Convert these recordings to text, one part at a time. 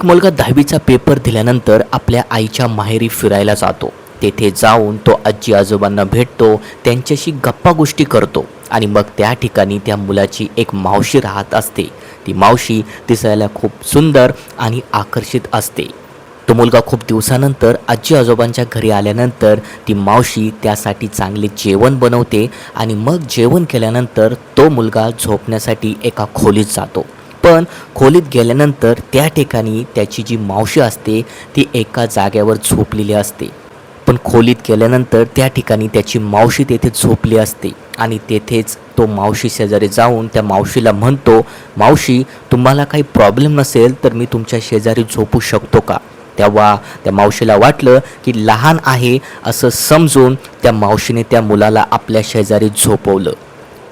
एक मुलगा 10वीचा पेपर दिल्यानंतर आपल्या आईच्या माहेरी फिरायला जातो. तेथे जाऊन तो आजी आजोबांना भेटतो, त्यांच्याशी गप्पा गोष्टी करतो आणि मग त्या ठिकाणी त्या मुलाची एक मावशी राहत असते. ती मावशी दिसायला खूप सुंदर आणि आकर्षित असते. तो मुलगा खूप दिवसानंतर आजी आजोबांच्या घरी आल्यानंतर ती मावशी त्यासाठी चांगले जेवण बनवते आणि मग जेवण केल्यानंतर तो मुलगा झोपण्यासाठी एका खोलीत जातो. पण खोलीत गेल्यानंतर त्या ठिकाणी त्याची जी मावशी असते ती एका जागेवर झोपलेली असते. पण खोलीत गेल्यानंतर त्या ठिकाणी त्याची मावशी तेथे झोपली असते आणि तेथेच तो मावशी शेजारी जाऊन त्या मावशीला म्हणतो, मावशी तुम्हाला काही प्रॉब्लेम नसेल तर मी तुमच्या शेजारी झोपू शकतो का? तेव्हा त्या मावशीला वाटलं की लहान आहे असं समजून त्या मावशीने त्या मुलाला आपल्या शेजारी झोपवलं.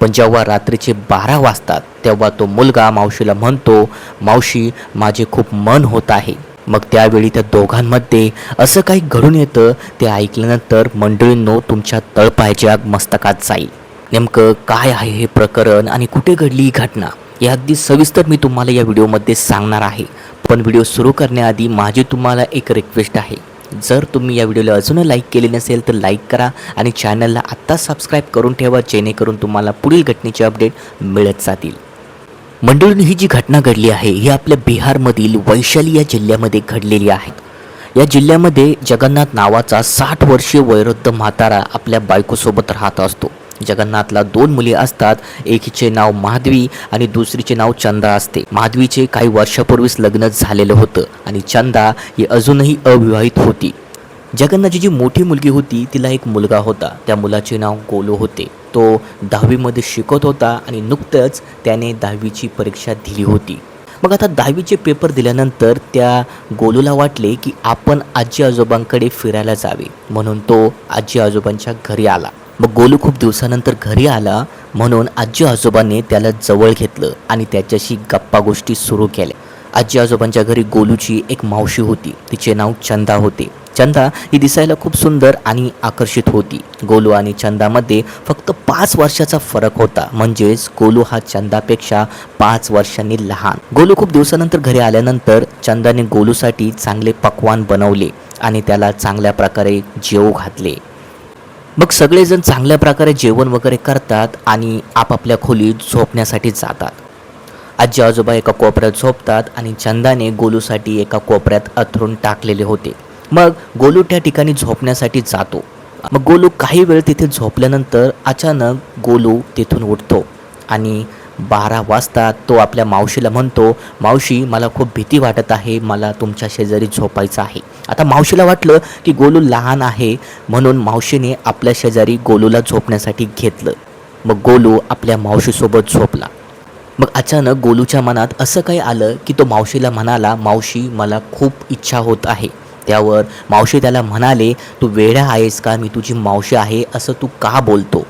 पण जेव्हा रात्रीचे 12 वाजतात तेव्हा तो मुलगा मावशीला म्हणतो, मावशी माझे खूप मन होत आहे. मग त्यावेळी त्या दोघांमध्ये असं काही घडून येतं ते ऐकल्यानंतर मंडळींनो तुमच्या तळपायाच्या मस्तकात जाईल. नेमकं काय आहे हे प्रकरण आणि कुठे घडली ही घटना हे अगदी सविस्तर मी तुम्हाला या व्हिडिओमध्ये सांगणार आहे. पण व्हिडिओ सुरू करण्याआधी माझी तुम्हाला एक रिक्वेस्ट आहे. जर तुम्ही या व्हिडिओला अजूनही लाईक केले नसेल तर लाईक करा आणि चॅनलला आत्ता सबस्क्राईब करून ठेवा, जेणेकरून तुम्हाला पुढील घटनेचे अपडेट मिळत जातील. मंडळींनी ही जी घटना घडली आहे ही आपल्या बिहारमधील वैशाली या जिल्ह्यामध्ये घडलेली आहे. या जिल्ह्यामध्ये जगन्नाथ नावाचा 60 वर्षीय वयोवृद्ध म्हातारा आपल्या बायकोसोबत राहत असतो. जगन्नाथला 2 मुली असतात. एकीचे नाव माधवी आणि दुसरीचे नाव चंदा असते. माधवीचे काही वर्षापूर्वीच लग्न झालेलं होतं आणि चंदा ही अजूनही अविवाहित होती. जगन्नाथची जी मोठी मुलगी होती तिला एक मुलगा होता. त्या मुलाचे नाव गोलू होते. तो 10वीमध्ये शिकत होता आणि नुकतंच त्याने 10वीची परीक्षा दिली होती. मग आता 10वीचे पेपर दिल्यानंतर त्या गोलूला वाटले की आपण आजी आजोबांकडे फिरायला जावे, म्हणून तो आजी आजोबांच्या घरी आला. मग गोलू खूप दिवसानंतर घरी आला म्हणून आजी आजोबांनी त्याला जवळ घेतलं आणि त्याच्याशी गप्पा गोष्टी सुरू केल्या. आजी आजोबांच्या घरी गोलूची एक मावशी होती. तिचे नाव चंदा होते. चंदा ही दिसायला खूप सुंदर आणि आकर्षित होती. गोलू आणि चंदामध्ये फक्त 5 वर्षाचा फरक होता, म्हणजेच गोलू हा चंदापेक्षा 5 वर्षांनी लहान. गोलू खूप दिवसानंतर घरी आल्यानंतर चंदाने गोलूसाठी चांगले पक्वान बनवले आणि त्याला चांगल्या प्रकारे जेवू घातले. मग सगळेजण चांगल्या प्रकारे जेवण वगैरे करतात आणि आपापल्या खोलीत झोपण्यासाठी जातात. आजी आजोबा एका कोपऱ्यात झोपतात आणि चंदाने गोलूसाठी एका कोपऱ्यात अंथरूण टाकलेले होते. मग गोलू त्या ठिकाणी झोपण्यासाठी जातो. मग गोलू काही वेळ तिथे झोपल्यानंतर अचानक गोलू तिथून उठतो आणि 12 वाजता तो आपल्या मावशीला म्हणतो, मावशी मला खूप भीती वाटत आहे, मला तुमच्या शेजारी झोपायचं आहे. आता मावशीला वाटलं की गोलू लहान आहे म्हणून मावशीने आपल्या शेजारी गोलूला झोपण्यासाठी घेतलं. मग गोलू आपल्या मावशीसोबत झोपला. मग अचानक गोलूच्या मनात असं काही आलं की तो मावशीला म्हणाला, मावशी मला खूप इच्छा होत आहे. त्यावर मावशी त्याला म्हणाले, तू वेडा आहेस का? मी तुझी मावशी आहे असं तू का बोलतो?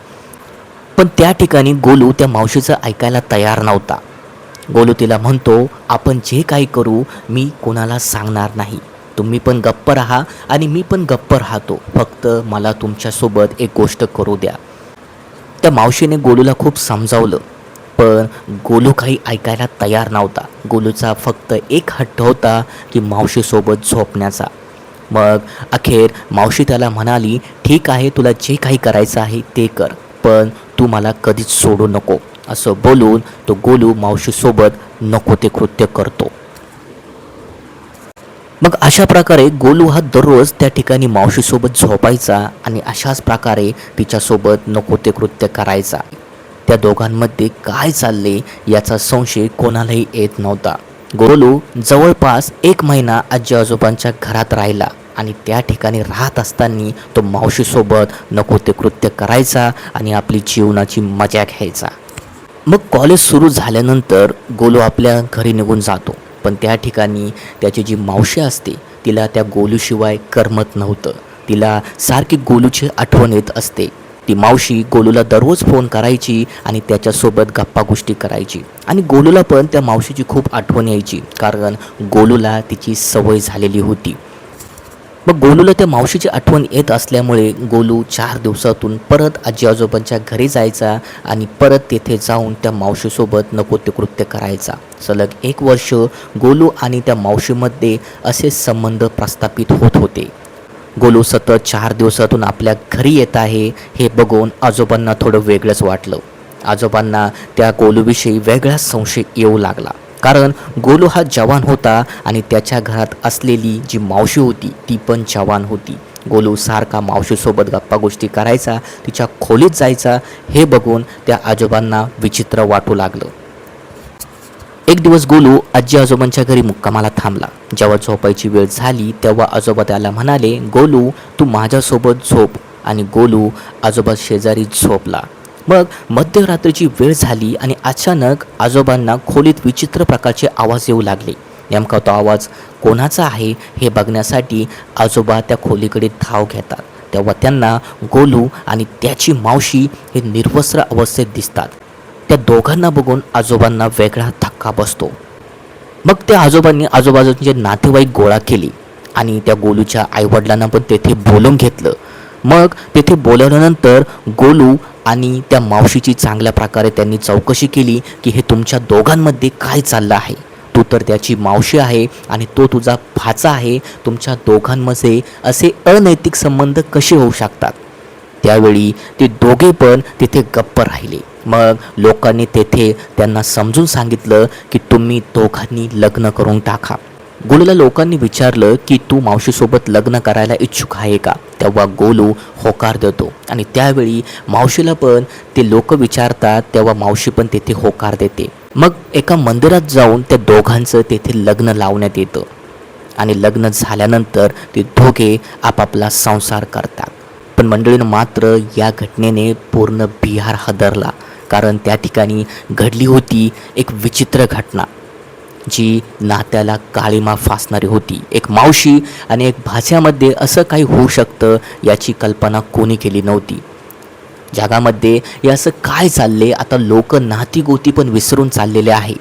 पण त्या ठिकाणी गोलू त्या मावशीचं ऐकायला तयार नव्हता. गोलू तिला म्हणतो, आपण जे काही करू मी कोणाला सांगणार नाही. तुम्ही पण गप्प राहा आणि मी पण गप्प राहतो. फक्त मला तुमच्यासोबत एक गोष्ट करू द्या. त्या मावशीने गोलूला खूप समजावलं पण गोलू काही ऐकायला तयार नव्हता. गोलूचा फक्त एक हट्ट होता की मावशीसोबत झोपण्याचा. मग अखेर मावशी त्याला म्हणाली, ठीक आहे तुला जे काही करायचं आहे ते कर, पण तू मला कधीच सोडू नको. असं बोलून तो गोलू मावशीसोबत नको ते कृत्य करतो. मग अशा प्रकारे गोलू हा दररोज त्या ठिकाणी मावशीसोबत झोपायचा आणि अशाच प्रकारे तिच्यासोबत नको ते कृत्य करायचा. त्या दोघांमध्ये काय चालले याचा संशय कोणालाही येत नव्हता. गोलू जवळपास 1 महिना आजी आजोबांच्या घरात राहिला आणि त्या ठिकाणी राहत असताना तो मावशीसोबत नको ते कृत्य करायचा आणि आपली जीवनाची मजा घ्यायचा. मग कॉलेज सुरू झाल्यानंतर गोलू आपल्या घरी निघून जातो. पण त्या ठिकाणी त्याची जी मावशी असते तिला त्या गोलूशिवाय करमत नव्हतं. तिला सारखी गोलूची आठवण येत असते. ती मावशी गोलूला दररोज फोन करायची आणि त्याच्यासोबत गप्पा गोष्टी करायची आणि गोलूला पण त्या मावशीची खूप आठवण यायची, कारण गोलूला तिची सवय झालेली होती. मग गोलूला त्या मावशीची आठवण येत असल्यामुळे गोलू 4 दिवसातून परत आजी आजोबांच्या घरी जायचा आणि परत तेथे जाऊन त्या मावशीसोबत नको ते कृत्य करायचा. सलग 1 वर्ष गोलू आणि त्या मावशीमध्ये असे संबंध प्रस्थापित होत होते. गोलू सतत 4 दिवसातून आपल्या घरी येत आहे हे बघून आजोबांना थोडं वेगळंच वाटलं. आजोबांना त्या गोलूविषयी वेगळाच संशय येऊ लागला. कारण गोलू हा जवान होता आणि त्याच्या घरात असलेली जी मावशी होती ती पण जवान होती. गोलू सारखा मावशीसोबत गप्पा गोष्टी करायचा, तिच्या खोलीत जायचा. हे बघून त्या आजोबांना विचित्र वाटू लागलं. एक दिवस गोलू आजी आजोबांच्या घरी मुक्कामाला थांबला. जेव्हा झोपायची वेळ झाली तेव्हा आजोबा त्याला म्हणाले, गोलू तू माझ्यासोबत झोप. आणि गोलू आजोबा शेजारी झोपला. मग मध्यरात्रीची वेळ झाली आणि अचानक आजोबांना खोलीत विचित्र प्रकारचे आवाज येऊ लागले. नेमका तो आवाज कोणाचा आहे हे बघण्यासाठी आजोबा त्या खोलीकडे धाव घेतात. तेव्हा त्यांना गोलू आणि त्याची मावशी हे निर्वस्त्र अवस्थेत दिसतात. त्या दोघांना बघून आजोबांना वेगळा धक्का बसतो. मग त्या आजोबांनी आजूबाजूचे नातेवाईक गोळा केली आणि त्या गोलूच्या आईवडिलांना पण तेथे बोलवून घेतलं. मग तेथे बोलवल्यानंतर गोलू आणि त्या मावशीची चांगल्या प्रकारे त्यांनी चौकशी केली की हे तुमच्या दोघांमध्ये काय चाललं आहे. तू तर त्याची मावशी आहे आणि तो तुझा भाचा आहे. तुमच्या दोघांमध्ये असे अनैतिक संबंध कसे होऊ शकतात. त्यावेळी ते दोघे पण तिथे गप्प राहिले. मग लोकांनी तेथे त्यांना समजून सांगितलं की तुम्ही दोघांनी लग्न करून टाका. गोलूला लोकांनी विचारलं की तू मावशीसोबत लग्न करायला इच्छुक आहे का. तेव्हा गोलू होकार देतो आणि त्यावेळी मावशीला पण ते लोक विचारतात तेव्हा मावशी पण तेथे होकार देते. मग एका मंदिरात जाऊन त्या दोघांचं तेथे लग्न लावण्यात येतं आणि लग्न झाल्यानंतर ते दोघे आपापला संसार करतात. पण मंडळीनं मात्र या घटनेने पूर्ण बिहार हादरला. कारण त्या ठिकाणी घडली होती एक विचित्र घटना जी नात्याला काळीमा फासणारी होती. एक मावशी आणि एक भाच्यामध्ये असं काही होऊ शकतं याची कल्पना कोणी केली नव्हती. जगामध्ये हे असं काय चालले, आता लोक नाती गोती पण विसरून चाललेले आहे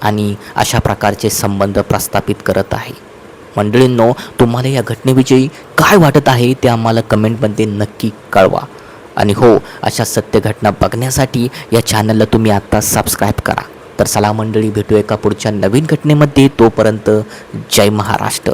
आणि अशा प्रकारचे संबंध प्रस्थापित करत आहे. मंडळींनो, तुम्हाला या घटनेविषयी काय वाटत आहे ते आम्हाला कमेंटमध्ये नक्की कळवा. आणि हो, अशा सत्य घटना बघण्यासाठी या चॅनलला तुम्ही आत्ता सबस्क्राईब करा. तर चला मंडळी, भेटू एका पुढच्या नवीन घटनेमध्ये. तोपर्यंत जय महाराष्ट्र.